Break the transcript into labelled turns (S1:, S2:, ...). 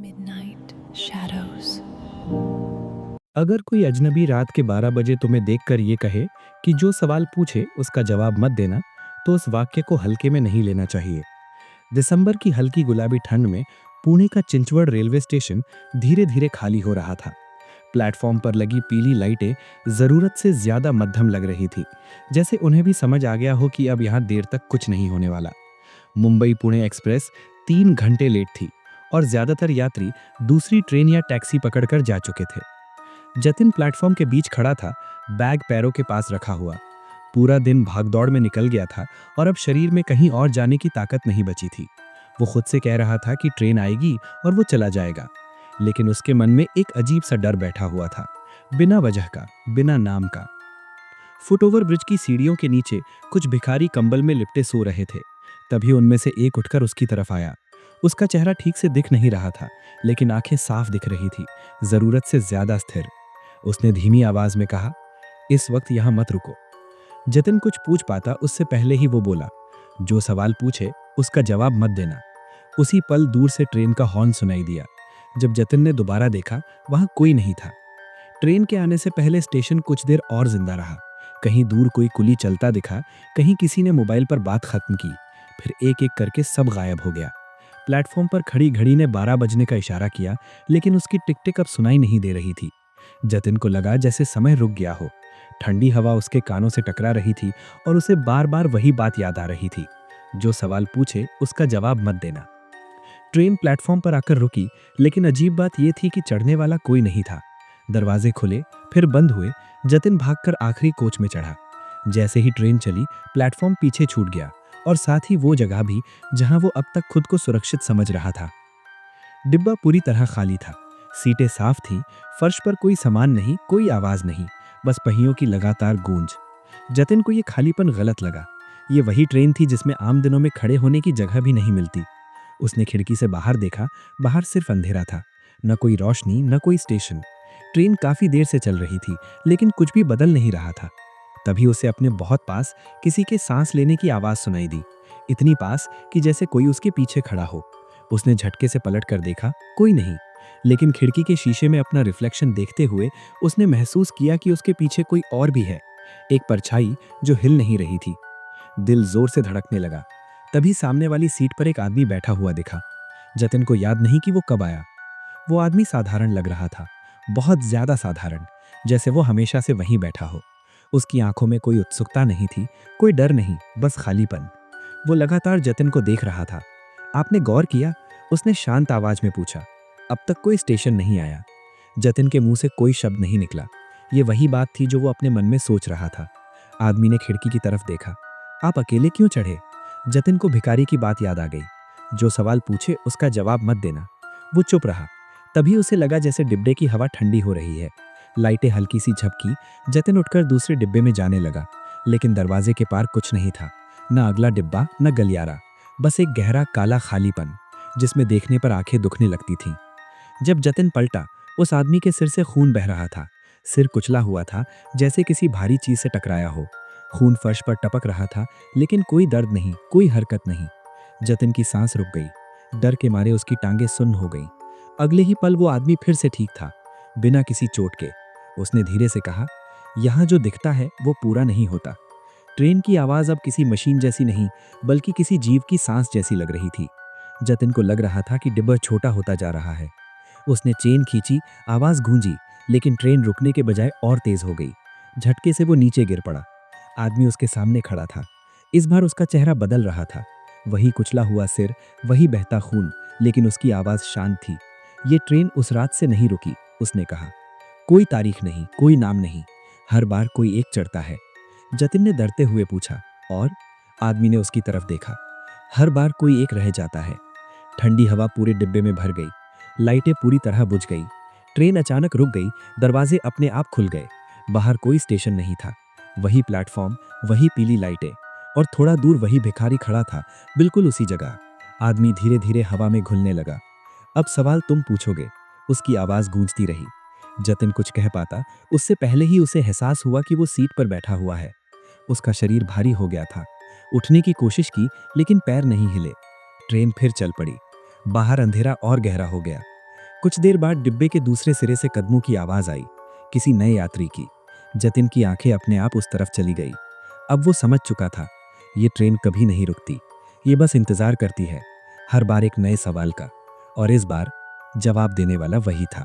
S1: Midnight Shadows.
S2: अगर कोई अजनबी रात के 12 बजे तुम्हें देखकर ये कहे कि जो सवाल पूछे उसका जवाब मत देना, तो उस वाक्य को हल्के में नहीं लेना चाहिए। दिसंबर की हल्की गुलाबी ठंड में पुणे का चिंचवड़ रेलवे स्टेशन धीरे धीरे खाली हो रहा था। प्लेटफॉर्म पर लगी पीली लाइटें जरूरत से ज्यादा मध्यम लग रही थी, जैसे उन्हें भी समझ आ गया हो कि अब यहाँ देर तक कुछ नहीं होने वाला। मुंबई पुणे एक्सप्रेस 3 घंटे लेट थी और ज्यादातर यात्री दूसरी ट्रेन या टैक्सी पकड़कर जा चुके थे। जतिन प्लेटफॉर्म के बीच खड़ा था, बैग पैरों के पास रखा हुआ। पूरा दिन भागदौड़ में निकल गया था और अब शरीर में कहीं और जाने की ताकत नहीं बची थी। वो खुद से कह रहा था कि ट्रेन आएगी और वो चला जाएगा, लेकिन उसके मन में एक अजीब सा डर बैठा हुआ था, बिना वजह का, बिना नाम का। फुटओवर ब्रिज की सीढ़ियों के नीचे कुछ भिखारी कंबल में लिपटे सो रहे थे। तभी उनमें से एक उठकर उसकी तरफ आया। उसका चेहरा ठीक से दिख नहीं रहा था, लेकिन आंखें साफ दिख रही थी, जरूरत से ज्यादा स्थिर। उसने धीमी आवाज में कहा, इस वक्त यहां मत रुको। जतिन कुछ पूछ पाता उससे पहले ही वो बोला, जो सवाल पूछे उसका जवाब मत देना। उसी पल दूर से ट्रेन का हॉर्न सुनाई दिया। जब जतिन ने दोबारा देखा, वहां कोई नहीं था। ट्रेन के आने से पहले स्टेशन कुछ देर और जिंदा रहा। कहीं दूर कोई कुली चलता दिखा, कहीं किसी ने मोबाइल पर बात खत्म की। फिर एक एक करके सब गायब हो गया। प्लेटफॉर्म पर खड़ी घड़ी ने 12 बजने का इशारा किया, लेकिन उसकी टिक टिक अब सुनाई नहीं दे रही थी। जतिन को लगा जैसे समय रुक गया हो। ठंडी हवा उसके कानों से टकरा रही थी और उसे बार बार वही बात याद आ रही थी, जो सवाल पूछे उसका जवाब मत देना। ट्रेन प्लेटफॉर्म पर आकर रुकी, लेकिन अजीब बात यह थी कि चढ़ने वाला कोई नहीं था। दरवाजे खुले, फिर बंद हुए। जतिन भागकर आखिरी कोच में चढ़ा। जैसे ही ट्रेन चली, प्लेटफॉर्म पीछे छूट गया और साथ ही वो जगह भी जहां वो अब तक खुद को सुरक्षित समझ रहा था। डिब्बा पूरी तरह खाली था। सीटें साफ थीं, फर्श पर कोई सामान नहीं, कोई आवाज नहीं, बस पहियों की लगातार गूंज। जतिन को ये खालीपन गलत लगा। ये वही ट्रेन थी जिसमें आम दिनों में खड़े होने की जगह भी नहीं मिलती। उसने खिड़की से बाहर देखा। बाहर सिर्फ अंधेरा था, न कोई रोशनी, न कोई स्टेशन। ट्रेन काफी देर से चल रही थी, लेकिन कुछ भी बदल नहीं रहा था। तभी उसे अपने बहुत पास किसी के सांस लेने की आवाज सुनाई दी, इतनी पास कि जैसे कोई उसके पीछे खड़ा हो। उसने झटके से पलट कर देखा, कोई नहीं, लेकिन खिड़की के शीशे में अपना रिफ्लेक्शन देखते हुए उसने महसूस किया कि उसके पीछे कोई और भी है, एक परछाई जो हिल नहीं रही थी। दिल जोर से धड़कने लगा। तभी सामने वाली सीट पर एक आदमी बैठा हुआ दिखा। जतिन को याद नहीं कि वो कब आया। वो आदमी साधारण लग रहा था, बहुत ज्यादा साधारण, जैसे वो हमेशा से वहीं बैठा हो। उसकी आंखों में कोई उत्सुकता नहीं थी, कोई डर नहीं, बस खालीपन। वो लगातार जतिन को देख रहा था। आपने गौर किया? उसने शांत आवाज में पूछा। अब तक कोई स्टेशन नहीं आया। जतिन के मुंह से कोई शब्द नहीं निकला। ये वही बात थी जो वो अपने मन में सोच रहा था। आदमी ने खिड़की की तरफ देखा। आप अकेले क्यों चढ़े? जतिन को भिखारी की बात याद आ गई, जो सवाल पूछे उसका जवाब मत देना। वो चुप रहा। तभी उसे लगा जैसे डिब्बे की हवा ठंडी हो रही है। लाइटें हल्की सी झपकी। जतिन उठकर दूसरे डिब्बे में जाने लगा, लेकिन दरवाजे के पार कुछ नहीं था। न अगला डिब्बा, न गलियारा, बस एक गहरा काला खालीपन, जिसमें देखने पर आंखें दुखने लगती थीं। जब जतिन पलटा, उस आदमी के सिर से खून बह रहा था। सिर कुचला हुआ था, जैसे किसी भारी चीज से टकराया हो। खून फर्श पर टपक रहा था, लेकिन कोई दर्द नहीं, कोई हरकत नहीं। जतिन की सांस रुक गई। डर के मारे उसकी टांगें सुन्न हो गईं। अगले ही पल वो आदमी फिर से ठीक था, बिना किसी चोट के। उसने धीरे से कहा, यहाँ जो दिखता है वो पूरा नहीं होता। ट्रेन की आवाज अब किसी मशीन जैसी नहीं, बल्कि किसी जीव की सांस जैसी लग रही थी। जतिन को लग रहा था कि डिब्बा छोटा होता जा रहा है। उसने चेन खींची, आवाज गूंजी, लेकिन ट्रेन रुकने के बजाय और तेज हो गई। झटके से वो नीचे गिर पड़ा। आदमी उसके सामने खड़ा था। इस बार उसका चेहरा बदल रहा था। वही कुचला हुआ सिर, वही बहता खून, लेकिन उसकी आवाज शांत थी। ये ट्रेन उस रात से नहीं रुकी, उसने कहा। कोई तारीख नहीं, कोई नाम नहीं, हर बार कोई एक चढ़ता है। जतिन ने डरते हुए पूछा, और? आदमी ने उसकी तरफ देखा। हर बार कोई एक रह जाता है। ठंडी हवा पूरे डिब्बे में भर गई। लाइटें पूरी तरह बुझ गई। ट्रेन अचानक रुक गई। दरवाजे अपने आप खुल गए। बाहर कोई स्टेशन नहीं था। वही प्लेटफॉर्म, वही पीली लाइटें, और थोड़ा दूर वही भिखारी खड़ा था, बिल्कुल उसी जगह। आदमी धीरे धीरे हवा में घुलने लगा। अब सवाल तुम पूछोगे, उसकी आवाज गूंजती रही। जतिन कुछ कह पाता, उससे पहले ही उसे एहसास हुआ कि वो सीट पर बैठा हुआ है। उसका शरीर भारी हो गया था। उठने की कोशिश की, लेकिन पैर नहीं हिले। ट्रेन फिर चल पड़ी। बाहर अंधेरा और गहरा हो गया। कुछ देर बाद डिब्बे के दूसरे सिरे से कदमों की आवाज आई, किसी नए यात्री की। जतिन की आंखें अपने आप उस तरफ चली गई। अब वो समझ चुका था, ये ट्रेन कभी नहीं रुकती, ये बस इंतजार करती है, हर बार एक नए सवाल का। और इस बार जवाब देने वाला वही था।